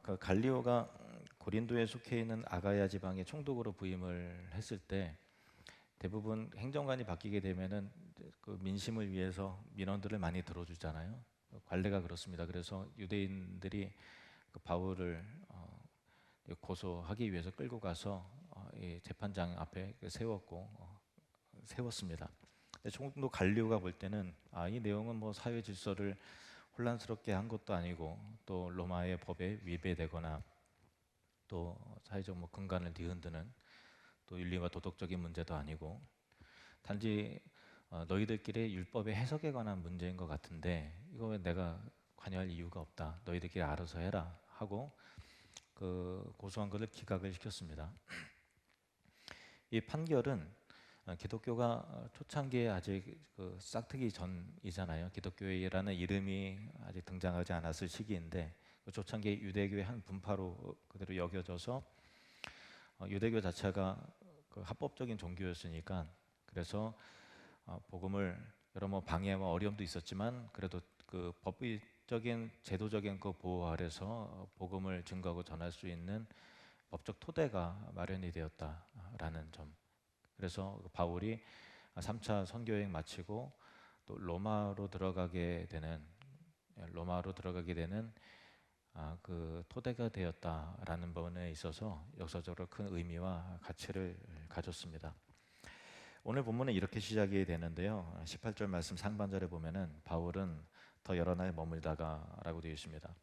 그 갈리오가 고린도에 속해 있는 아가야 지방에 총독으로 부임을 했을 때 대부분 행정관이 바뀌게 되면은 그 민심을 위해서 민원들을 많이 들어주잖아요. 관례가 그렇습니다. 그래서 유대인들이 그 바울을 고소하기 위해서 끌고 가서 이 재판장 앞에 세웠고 세웠습니다. 근데 총독 갈리오가 볼 때는 이 내용은 뭐 사회 질서를 혼란스럽게 한 것도 아니고 또 로마의 법에 위배되거나 또 사회적 뭐 근간을 뒤흔드는 또 윤리와 도덕적인 문제도 아니고 단지 너희들끼리 율법의 해석에 관한 문제인 것 같은데 이거 왜 내가 관여할 이유가 없다. 너희들끼리 알아서 해라 하고 그 고소한 것을 기각을 시켰습니다. 이 판결은 기독교가 초창기에 아직 그 싹트기 전이잖아요. 기독교회라는 이름이 아직 등장하지 않았을 시기인데 그 초창기 유대교의 한 분파로 그대로 여겨져서 유대교 자체가 그 합법적인 종교였으니까 그래서 복음을 여러 뭐 방해와 어려움도 있었지만 그래도 그 법적인 제도적인 그 보호 아래서 복음을 증거하고 전할 수 있는 법적 토대가 마련이 되었다라는 점. 그래서 바울이 3차 선교여행 마치고 또 로마로 들어가게 되는 그 토대가 되었다라는 부분에 있어서 역사적으로 큰 의미와 가치를 가졌습니다. 오늘 본문은 이렇게 시작이 되는데요. 18절 말씀 상반절에 보면은 바울은 더 여러 날 머물다가라고 되어 있습니다.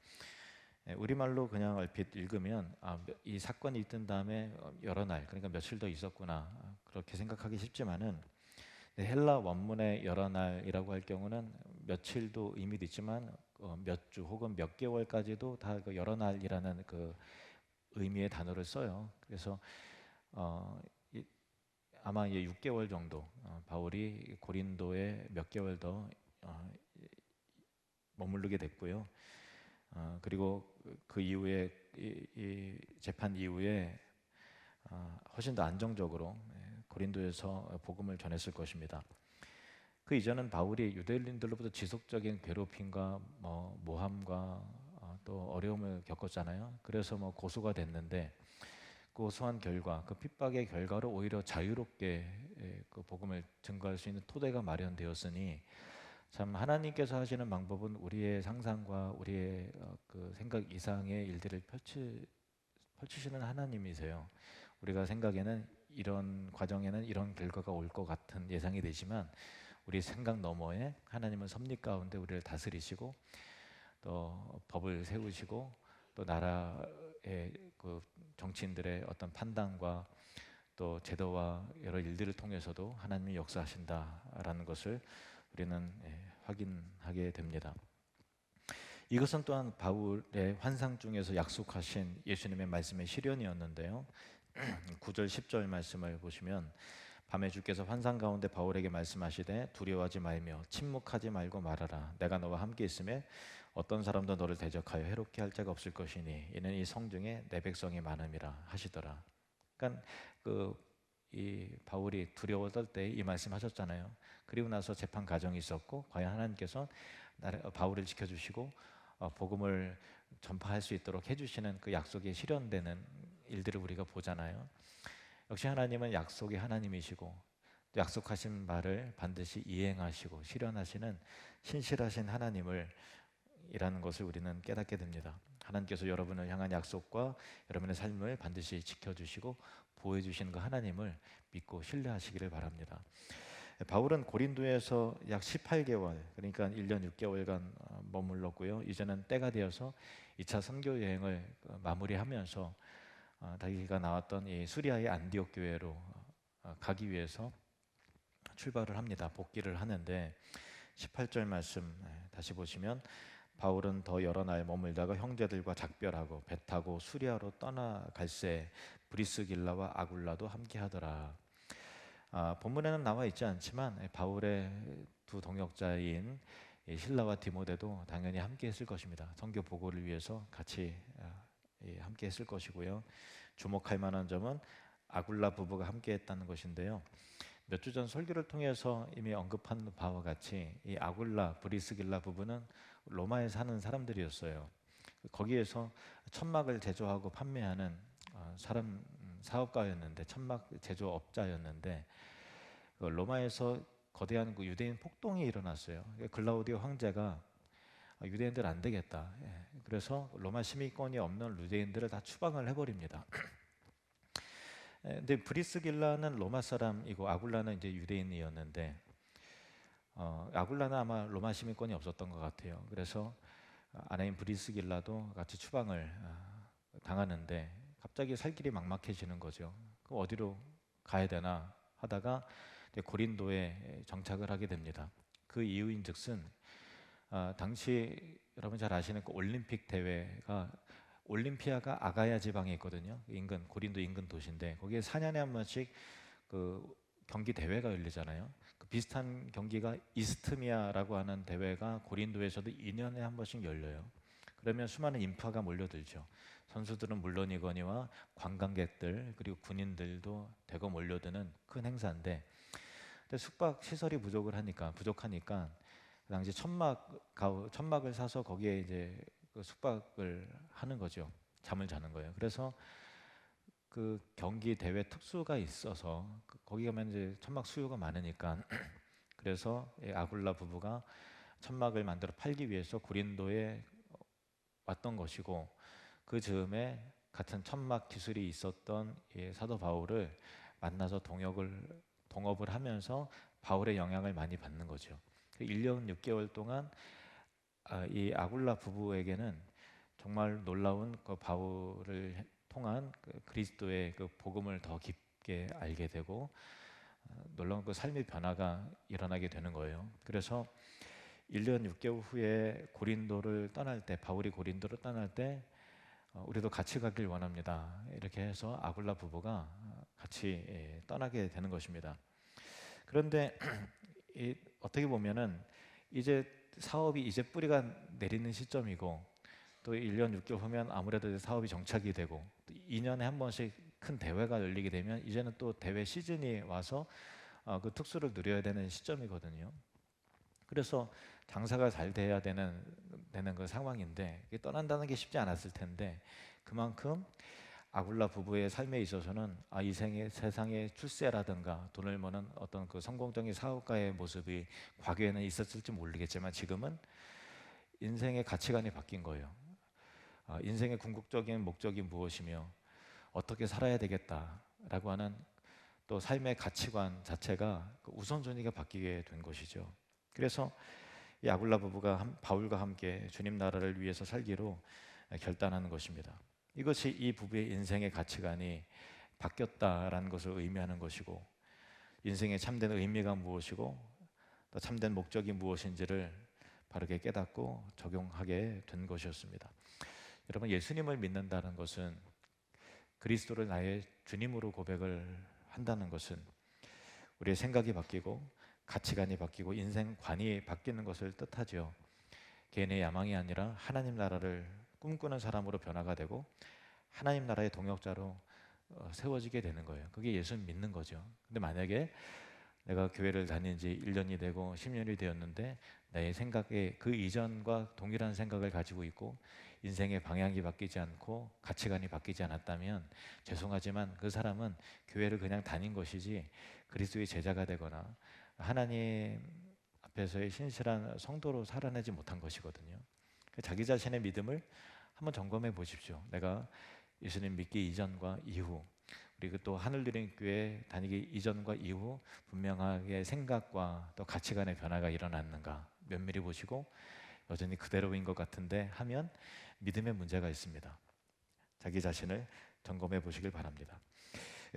우리말로 그냥 얼핏 읽으면 이 사건이 있던 다음에 여러 날 그러니까 며칠 더 있었구나 그렇게 생각하기 쉽지만은 헬라 원문의 여러 날이라고 할 경우는 며칠도 의미도 있지만 몇 주 혹은 몇 개월까지도 다 그 여러 날이라는 그 의미의 단어를 써요. 그래서 어, 아마 이제 6개월 정도 바울이 고린도에 몇 개월 더 머무르게 됐고요. 그리고 그 이후에 이 재판 이후에 훨씬 더 안정적으로 고린도에서 복음을 전했을 것입니다. 그 이전은 바울이 유대인들로부터 지속적인 괴롭힘과 뭐 모함과 또 어려움을 겪었잖아요. 그래서 뭐 고소가 됐는데 고소한 결과 그 핍박의 결과로 오히려 자유롭게 그 복음을 증거할 수 있는 토대가 마련되었으니 참 하나님께서 하시는 방법은 우리의 상상과 우리의 그 생각 이상의 일들을 펼치시는 하나님이세요. 우리가 생각에는 이런 과정에는 이런 결과가 올 것 같은 예상이 되지만 우리 생각 너머에 하나님은 섭리 가운데 우리를 다스리시고 또 법을 세우시고 또 나라의 그 정치인들의 어떤 판단과 또 제도와 여러 일들을 통해서도 하나님이 역사하신다라는 것을 우리는 확인하게 됩니다. 이것은 또한 바울의 환상 중에서 약속하신 예수님의 말씀의 실현이었는데요. 9절 10절 말씀을 보시면 밤에 주께서 환상 가운데 바울에게 말씀하시되 두려워하지 말며 침묵하지 말고 말하라. 내가 너와 함께 있음에 어떤 사람도 너를 대적하여 해롭게 할 자가 없을 것이니 이는 이 성중에 내 백성이 많음이라 하시더라. 그러니까 이 바울이 두려워 떨 때 이 말씀하셨잖아요. 그리고 나서 재판 과정이 있었고 과연 하나님께서 바울을 지켜주시고 복음을 전파할 수 있도록 해주시는 그 약속이 실현되는 일들을 우리가 보잖아요. 역시 하나님은 약속의 하나님이시고 약속하신 말을 반드시 이행하시고 실현하시는 신실하신 하나님을 이라는 것을 우리는 깨닫게 됩니다. 하나님께서 여러분을 향한 약속과 여러분의 삶을 반드시 지켜주시고 보호해주시는 그 하나님을 믿고 신뢰하시기를 바랍니다. 바울은 고린도에서 약 18개월 그러니까 1년 6개월간 머물렀고요. 이제는 때가 되어서 2차 선교 여행을 마무리하면서 자기가 나왔던 이 수리아의 안디옥 교회로 가기 위해서 출발을 합니다. 복귀를 하는데 18절 말씀 다시 보시면 바울은 더 여러 날 머물다가 형제들과 작별하고 배 타고 수리아로 떠나갈새 브리스길라와 아굴라도 함께 하더라. 본문에는 나와 있지 않지만 바울의 두 동역자인 실라와 디모데도 당연히 함께 했을 것입니다. 선교 보고를 위해서 같이 함께 했을 것이고요. 주목할 만한 점은 아굴라 부부가 함께 했다는 것인데요. 몇 주 전 설교를 통해서 이미 언급한 바와 같이 이 아굴라 브리스길라 부부는 로마에 사는 사람들이었어요. 거기에서 천막을 제조하고 판매하는 사업가였는데, 천막 제조업자였는데, 로마에서 거대한 그 유대인 폭동이 일어났어요. 글라우디오 황제가 유대인들 안 되겠다. 그래서 로마 시민권이 없는 유대인들을 다 추방을 해버립니다. 근데 브리스길라는 로마 사람이고 아굴라는 이제 유대인이었는데, 아굴라는 아마 로마 시민권이 없었던 것 같아요. 그래서 아내인 브리스길라도 같이 추방을 당하는데 갑자기 살 길이 막막해지는 거죠. 그럼 어디로 가야 되나 하다가 고린도에 정착을 하게 됩니다. 그 이유인즉슨 당시 여러분 잘 아시는 그 올림픽 대회가, 올림피아가 아가야 지방에 있거든요. 인근 고린도 인근 도시인데 거기에 4년에 한 번씩 그 경기 대회가 열리잖아요. 그 비슷한 경기가 이스트미아라고 하는 대회가 고린도에서도 2년에 한 번씩 열려요. 그러면 수많은 인파가 몰려들죠. 선수들은 물론이거니와 관광객들 그리고 군인들도 대거 몰려드는 큰 행사인데, 근데 숙박 시설이 부족하니까 그 당시 천막을 사서 거기에 이제 그 숙박을 하는 거죠. 잠을 자는 거예요. 그래서 그 경기 대회 특수가 있어서 거기 가면 이제 천막 수요가 많으니까 그래서 아굴라 부부가 천막을 만들어 팔기 위해서 고린도에 왔던 것이고, 그 즈음에 같은 천막 기술이 있었던 사도 바울을 만나서 동업을 하면서 바울의 영향을 많이 받는 거죠. 1년 6개월 동안 이 아굴라 부부에게는 정말 놀라운 그 바울을 통한 그 그리스도의 그 복음을 더 깊게 알게 되고 놀라운 그 삶의 변화가 일어나게 되는 거예요. 그래서 1년 6개월 후에 바울이 고린도를 떠날 때 우리도 같이 가길 원합니다. 이렇게 해서 아굴라 부부가 같이 떠나게 되는 것입니다. 그런데 어떻게 보면은 이제 사업이 이제 뿌리가 내리는 시점이고, 또 1년 6개월 후면 아무래도 사업이 정착이 되고, 또 2년에 한 번씩 큰 대회가 열리게 되면 이제는 또 대회 시즌이 와서 그 특수를 누려야 되는 시점이거든요. 그래서 장사가 잘 돼야 되는 그 상황인데 떠난다는 게 쉽지 않았을 텐데, 그만큼 아굴라 부부의 삶에 있어서는 이 세상의 출세라든가 돈을 버는 어떤 그 성공적인 사업가의 모습이 과거에는 있었을지 모르겠지만 지금은 인생의 가치관이 바뀐 거예요. 인생의 궁극적인 목적이 무엇이며 어떻게 살아야 되겠다라고 하는 또 삶의 가치관 자체가 그 우선순위가 바뀌게 된 것이죠. 그래서 이 아굴라 부부가 바울과 함께 주님 나라를 위해서 살기로 결단하는 것입니다. 이것이 이 부부의 인생의 가치관이 바뀌었다라는 것을 의미하는 것이고, 인생의 참된 의미가 무엇이고 또 참된 목적이 무엇인지를 바르게 깨닫고 적용하게 된 것이었습니다. 여러분, 예수님을 믿는다는 것은, 그리스도를 나의 주님으로 고백을 한다는 것은 우리의 생각이 바뀌고 가치관이 바뀌고 인생관이 바뀌는 것을 뜻하죠. 개인의 야망이 아니라 하나님 나라를 꿈꾸는 사람으로 변화가 되고 하나님 나라의 동역자로 세워지게 되는 거예요. 그게 예수를 믿는 거죠. 근데 만약에 내가 교회를 다닌 지 1년이 되고 10년이 되었는데 나의 생각에 그 이전과 동일한 생각을 가지고 있고 인생의 방향이 바뀌지 않고 가치관이 바뀌지 않았다면 죄송하지만 그 사람은 교회를 그냥 다닌 것이지 그리스도의 제자가 되거나 하나님 앞에서의 신실한 성도로 살아내지 못한 것이거든요. 자기 자신의 믿음을 한번 점검해 보십시오. 내가 예수님 믿기 이전과 이후, 그리고 또 하늘드림교회 다니기 이전과 이후 분명하게 생각과 또 가치관의 변화가 일어났는가 면밀히 보시고 여전히 그대로인 것 같은데 하면 믿음에 문제가 있습니다. 자기 자신을 점검해 보시길 바랍니다.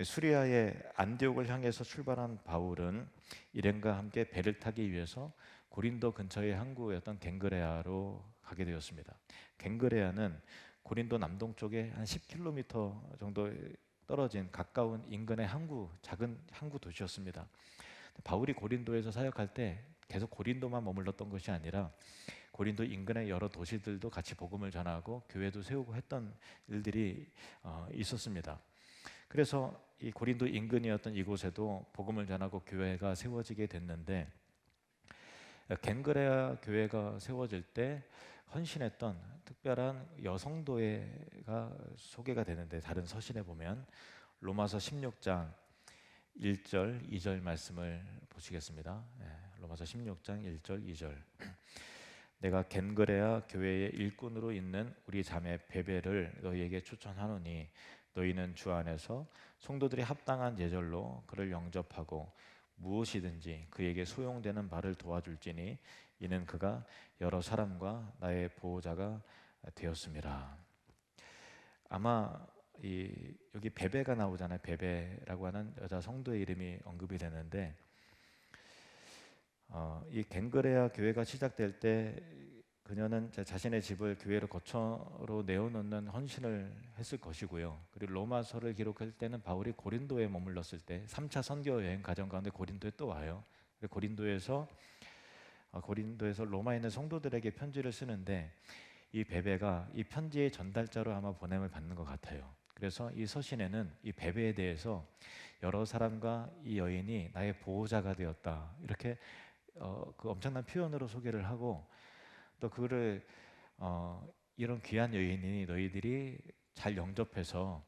수리아의 안디옥을 향해서 출발한 바울은 일행과 함께 배를 타기 위해서 고린도 근처의 항구였던 갱그레아로 가게 되었습니다. 갱그레아는 고린도 남동쪽에 한 10km 정도 떨어진 가까운 인근의 작은 항구 도시였습니다. 바울이 고린도에서 사역할 때 계속 고린도만 머물렀던 것이 아니라 고린도 인근의 여러 도시들도 같이 복음을 전하고 교회도 세우고 했던 일들이 있었습니다. 그래서 이 고린도 인근이었던 이곳에도 복음을 전하고 교회가 세워지게 됐는데, 갱그레아 교회가 세워질 때 헌신했던 특별한 여성도회가 소개가 되는데, 다른 서신에 보면 로마서 16장 1절, 2절 말씀을 보시겠습니다. 로마서 16장 1절, 2절. 내가 겐그레아 교회의 일꾼으로 있는 우리 자매 베베를 너희에게 추천하노니 너희는 주 안에서 성도들이 합당한 예절로 그를 영접하고 무엇이든지 그에게 소용되는 바를 도와줄지니 이는 그가 여러 사람과 나의 보호자가 되었습니다. 아마 여기 베베가 나오잖아요. 베베라고 하는 여자 성도의 이름이 언급이 되는데, 이 겐그레아 교회가 시작될 때 그녀는 자신의 집을 교회로 거처로 내어놓는 헌신을 했을 것이고요. 그리고 로마서를 기록할 때는 바울이 고린도에 머물렀을 때 3차 선교 여행 과정 가운데 고린도에 또 와요. 고린도에서 로마에 있는 성도들에게 편지를 쓰는데, 이 베베가 이 편지의 전달자로 아마 보냄을 받는 것 같아요. 그래서 이 서신에는 이 베베에 대해서 여러 사람과 이 여인이 나의 보호자가 되었다, 이렇게 그 엄청난 표현으로 소개를 하고, 또 그를 이런 귀한 여인이니 너희들이 잘 영접해서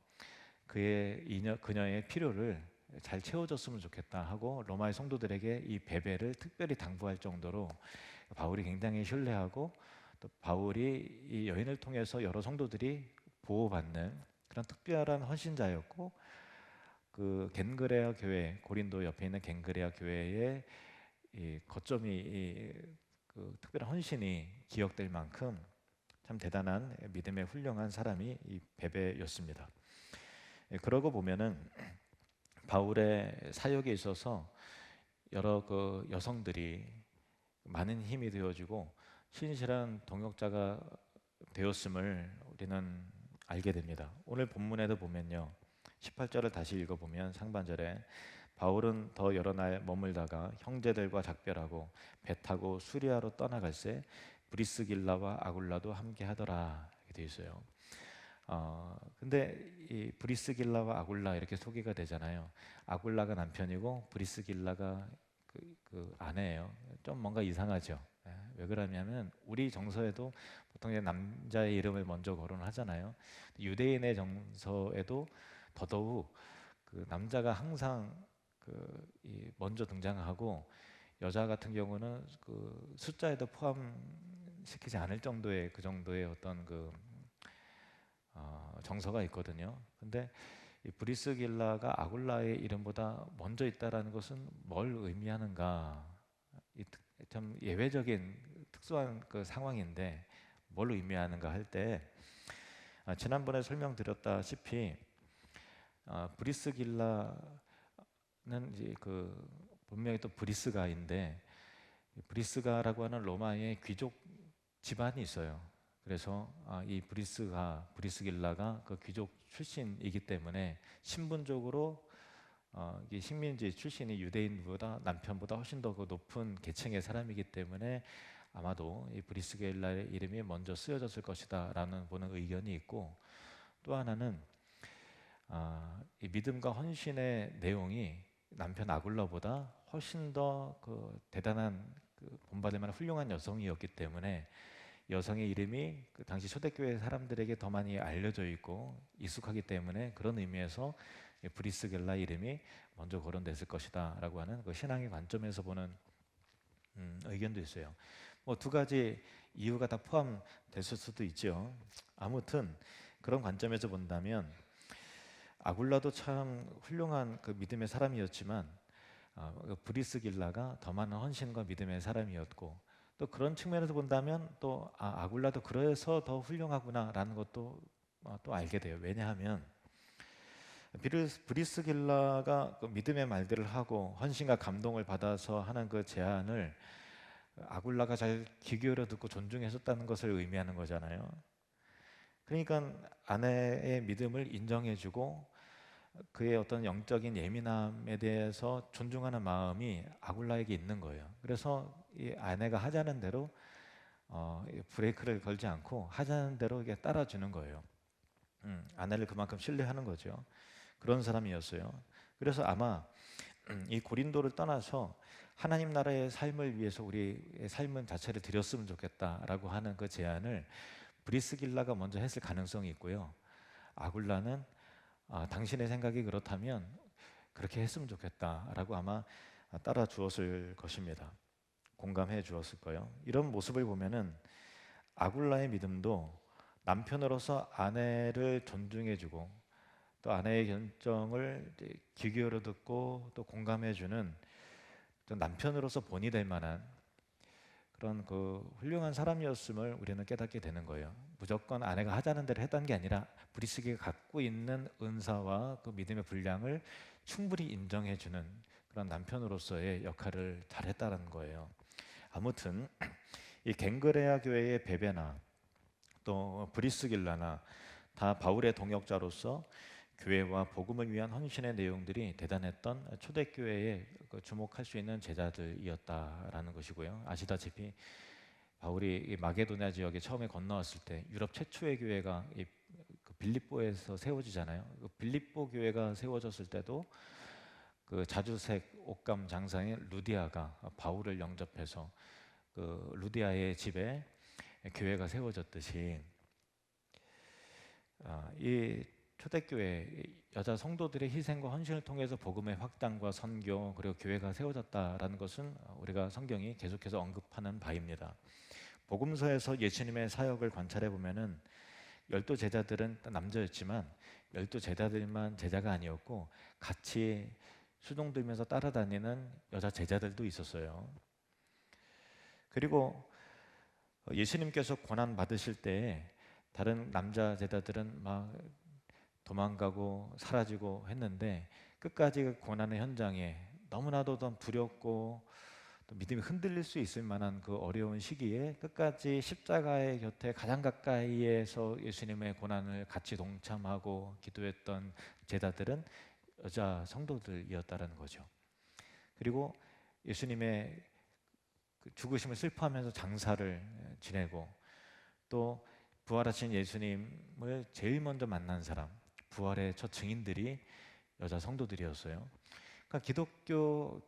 그녀의 필요를 잘 채워줬으면 좋겠다 하고 로마의 성도들에게 이 베베를 특별히 당부할 정도로 바울이 굉장히 신뢰하고, 또 바울이 이 여인을 통해서 여러 성도들이 보호받는 그런 특별한 헌신자였고, 그 겐그레아 교회, 고린도 옆에 있는 겐그레아 교회의 이 거점이 그 특별한 헌신이 기억될 만큼 참 대단한 믿음의 훌륭한 사람이 이 베베였습니다. 그러고 보면은 바울의 사역에 있어서 여러 그 여성들이 많은 힘이 되어주고 신실한 동역자가 되었음을 우리는 알게 됩니다. 오늘 본문에도 보면요, 18절을 다시 읽어보면 상반절에 바울은 더 여러 날 머물다가 형제들과 작별하고 배 타고 수리아로 떠나갈새 브리스길라와 아굴라도 함께 하더라, 이렇게 되어 있어요. 근데 이 브리스길라와 아굴라 이렇게 소개가 되잖아요. 아굴라가 남편이고 브리스길라가 그 아내예요. 좀 뭔가 이상하죠. 왜 그러냐면 우리 정서에도 보통 이제 남자의 이름을 먼저 거론을 하잖아요. 유대인의 정서에도 더더욱 그 남자가 항상 먼저 등장하고, 여자 같은 경우는 그 숫자에도 포함시키지 않을 정도의 그 정도의 어떤 정서가 있거든요. 근데 이 브리스길라가 아굴라의 이름보다 먼저 있다라는 것은 뭘 의미하는가? 참 예외적인 특수한 그 상황인데 뭘 의미하는가 할 때, 지난번에 설명드렸다시피 브리스길라는 이제 분명히 또 브리스가인데, 브리스가라고 하는 로마의 귀족 집안이 있어요. 그래서 이 브리스길라가 그 귀족 출신이기 때문에 신분적으로 이 식민지 출신이 유대인보다 남편보다 훨씬 더 높은 계층의 사람이기 때문에 아마도 이 브리스길라의 이름이 먼저 쓰여졌을 것이다라는 보는 의견이 있고, 또 하나는 이 믿음과 헌신의 내용이 남편 아굴라보다 훨씬 더 대단한 본받을 만한 훌륭한 여성이었기 때문에 여성의 이름이 그 당시 초대교회 사람들에게 더 많이 알려져 있고 익숙하기 때문에 그런 의미에서 브리스길라 이름이 먼저 거론됐을 것이다라고 하는 그 신앙의 관점에서 보는 의견도 있어요. 뭐 두 가지 이유가 다 포함됐을 수도 있죠. 아무튼 그런 관점에서 본다면 아굴라도 참 훌륭한 그 믿음의 사람이었지만 브리스길라가 더 많은 헌신과 믿음의 사람이었고, 또 그런 측면에서 본다면 또 아굴라도 그래서 더 훌륭하구나라는 것도 또 알게 돼요. 왜냐하면 브리스길라가 그 믿음의 말들을 하고 헌신과 감동을 받아서 하는 그 제안을 아굴라가 잘 귀 기울여 듣고 존중했었다는 것을 의미하는 거잖아요. 그러니까 아내의 믿음을 인정해주고 그의 어떤 영적인 예민함에 대해서 존중하는 마음이 아굴라에게 있는 거예요. 그래서 이 아내가 하자는 대로 브레이크를 걸지 않고 하자는 대로 이게 따라주는 거예요. 아내를 그만큼 신뢰하는 거죠. 그런 사람이었어요. 그래서 아마 이 고린도를 떠나서 하나님 나라의 삶을 위해서 우리의 삶은 자체를 드렸으면 좋겠다라고 하는 그 제안을 브리스길라가 먼저 했을 가능성이 있고요. 아굴라는 당신의 생각이 그렇다면 그렇게 했으면 좋겠다라고 아마 따라 주었을 것입니다. 공감해 주었을 거예요. 이런 모습을 보면은 아굴라의 믿음도 남편으로서 아내를 존중해주고 또 아내의 결정을 귀 기울여 듣고 또 공감해주는 또 남편으로서 본이 될 만한 그런 그 훌륭한 사람이었음을 우리는 깨닫게 되는 거예요. 무조건 아내가 하자는 대로 했던 게 아니라 브리스기가 갖고 있는 은사와 그 믿음의 분량을 충분히 인정해주는 그런 남편으로서의 역할을 잘했다는 거예요. 아무튼 이 갱그레아 교회의 베베나 또 브리스길라나 다 바울의 동역자로서 교회와 복음을 위한 헌신의 내용들이 대단했던 초대교회에 주목할 수 있는 제자들이었다라는 것이고요. 아시다시피 바울이 이 마게도냐 지역에 처음에 건너왔을 때 유럽 최초의 교회가 그 빌립보에서 세워지잖아요. 그 빌립보 교회가 세워졌을 때도 그 자주색 옷감 장사인 루디아가 바울을 영접해서 그 루디아의 집에 교회가 세워졌듯이 이 초대교회 여자 성도들의 희생과 헌신을 통해서 복음의 확장과 선교 그리고 교회가 세워졌다라는 것은 우리가 성경이 계속해서 언급하는 바입니다. 복음서에서 예수님의 사역을 관찰해 보면은 12 제자들은 남자였지만 12 제자들만 제자가 아니었고 같이 수종들면서 따라다니는 여자 제자들도 있었어요. 그리고 예수님께서 고난 받으실 때 다른 남자 제자들은 막 도망가고 사라지고 했는데 끝까지 그 고난의 현장에 너무나도 더 두렵고 또 믿음이 흔들릴 수 있을 만한 그 어려운 시기에 끝까지 십자가의 곁에 가장 가까이에서 예수님의 고난을 같이 동참하고 기도했던 제자들은 여자 성도들이었다라는 거죠. 그리고 예수님의 그 죽으심을 슬퍼하면서 장사를 지내고 또 부활하신 예수님을 제일 먼저 만난 사람, 부활의 첫 증인들이 여자 성도들이었어요. 그러니까 기독교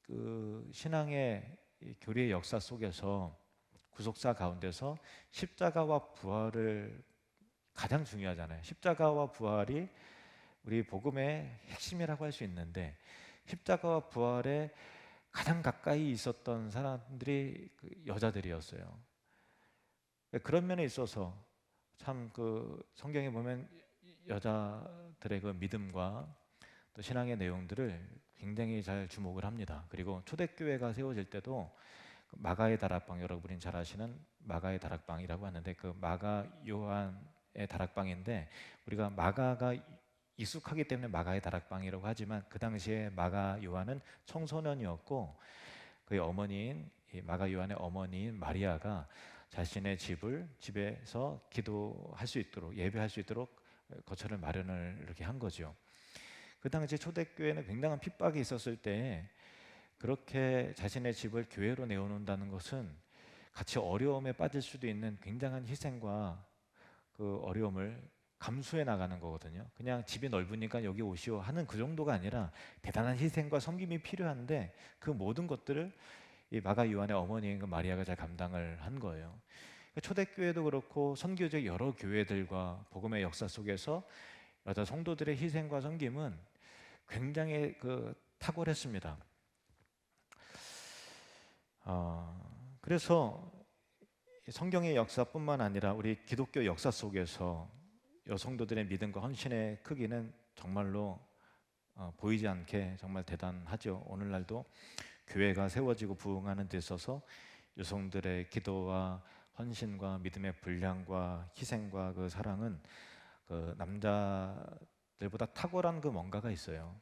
그 신앙의 교리의 역사 속에서 구속사 가운데서 십자가와 부활을 가장 중요하잖아요. 십자가와 부활이 우리 복음의 핵심이라고 할 수 있는데 십자가와 부활에 가장 가까이 있었던 사람들이 그 여자들이었어요. 그런 면에 있어서 참 그 성경에 보면 여자들의 그 믿음과 또 신앙의 내용들을 굉장히 잘 주목을 합니다. 그리고 초대교회가 세워질 때도 마가의 다락방, 여러분이 잘 아시는 마가의 다락방이라고 하는데 그 마가 요한의 다락방인데 우리가 마가가 익숙하기 때문에 마가의 다락방이라고 하지만 그 당시에 마가 요한은 청소년이었고 그의 어머니인 마가 요한의 어머니인 마리아가 자신의 집에서 기도할 수 있도록 예배할 수 있도록 거처를 마련을 이렇게 한 거죠. 그 당시 초대교회는 굉장한 핍박이 있었을 때 그렇게 자신의 집을 교회로 내어놓는다는 것은 같이 어려움에 빠질 수도 있는 굉장한 희생과 그 어려움을 감수해 나가는 거거든요. 그냥 집이 넓으니까 여기 오시오 하는 그 정도가 아니라 대단한 희생과 섬김이 필요한데 그 모든 것들을 이 마가 요한의 어머니인 그 마리아가 잘 감당을 한 거예요. 초대교회도 그렇고 선교적 여러 교회들과 복음의 역사 속에서 여자 성도들의 희생과 섬김은 굉장히 그 탁월했습니다. 그래서 성경의 역사뿐만 아니라 우리 기독교 역사 속에서 여성도들의 믿음과 헌신의 크기는 정말로 보이지 않게 정말 대단하죠. 오늘날도 교회가 세워지고 부흥하는 데 있어서 여성들의 기도와 헌신과 믿음의 분량과 희생과 그 사랑은 그 남자들보다 탁월한 그 뭔가가 있어요.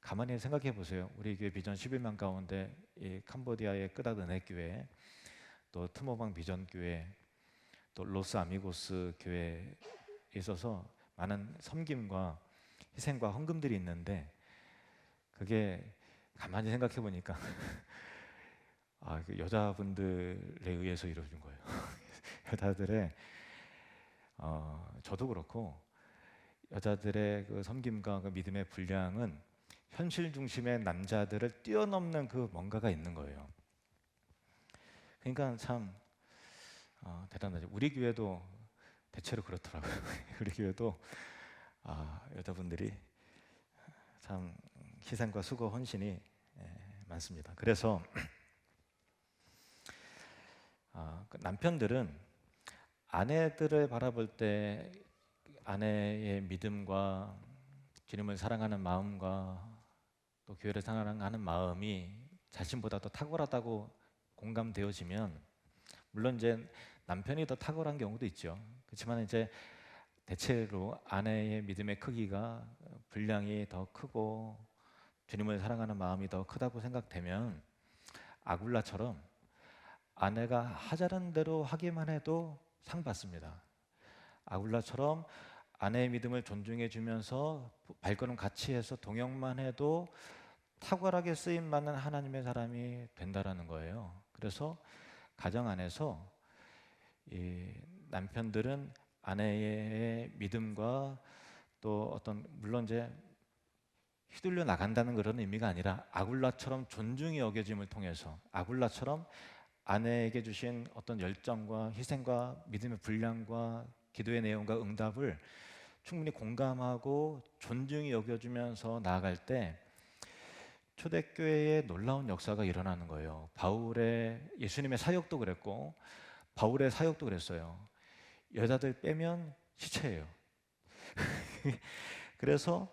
가만히 생각해 보세요. 우리 교회 비전 11만 가운데 이 캄보디아의 끄닥 은혜교회, 또 트모방 비전교회, 또 로스 아미고스 교회에 있어서 많은 섬김과 희생과 헌금들이 있는데 그게 가만히 생각해 보니까 그 여자분들에 의해서 이루어진 거예요. 여자들의 저도 그렇고 여자들의 그 섬김과 그 믿음의 분량은 현실 중심의 남자들을 뛰어넘는 그 뭔가가 있는 거예요. 그러니까 참 대단하죠. 우리 교회도 대체로 그렇더라고요. 우리 교회도 여자분들이 참 희생과 수고, 헌신이 많습니다. 그래서 그 남편들은 아내들을 바라볼 때 아내의 믿음과 주님을 사랑하는 마음과 또 교회를 사랑하는 마음이 자신보다 더 탁월하다고 공감되어지면, 물론 이제 남편이 더 탁월한 경우도 있죠. 그렇지만 이제 대체로 아내의 믿음의 크기가 분량이 더 크고 주님을 사랑하는 마음이 더 크다고 생각되면 아굴라처럼 아내가 하자는 대로 하기만 해도 상 받습니다. 아굴라처럼 아내의 믿음을 존중해 주면서 발걸음 같이 해서 동역만 해도 탁월하게 쓰임 받는 하나님의 사람이 된다라는 거예요. 그래서 가정 안에서 이 남편들은 아내의 믿음과 또 어떤, 물론 이제 휘둘려 나간다는 그런 의미가 아니라 아굴라처럼 존중이 여겨짐을 통해서, 아굴라처럼 아내에게 주신 어떤 열정과 희생과 믿음의 분량과 기도의 내용과 응답을 충분히 공감하고 존중이 여겨주면서 나아갈 때 초대교회에 놀라운 역사가 일어나는 거예요. 예수님의 사역도 그랬고 바울의 사역도 그랬어요. 여자들 빼면 시체예요. 그래서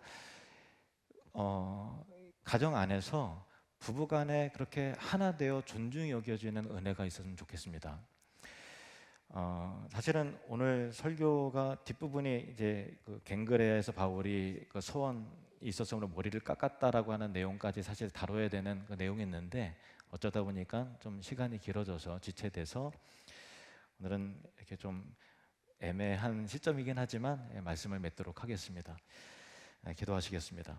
가정 안에서 부부간에 그렇게 하나 되어 존중이 여겨지는 은혜가 있었으면 좋겠습니다. 사실은 오늘 설교가 뒷부분이 이제 그 갱그레아에서 바울이 그 소원이 있었으므로 머리를 깎았다라고 하는 내용까지 사실 다뤄야 되는 그 내용이 있는데, 어쩌다 보니까 좀 시간이 길어져서 지체돼서 오늘은 이렇게 좀 애매한 시점이긴 하지만 말씀을 맺도록 하겠습니다. 기도하시겠습니다.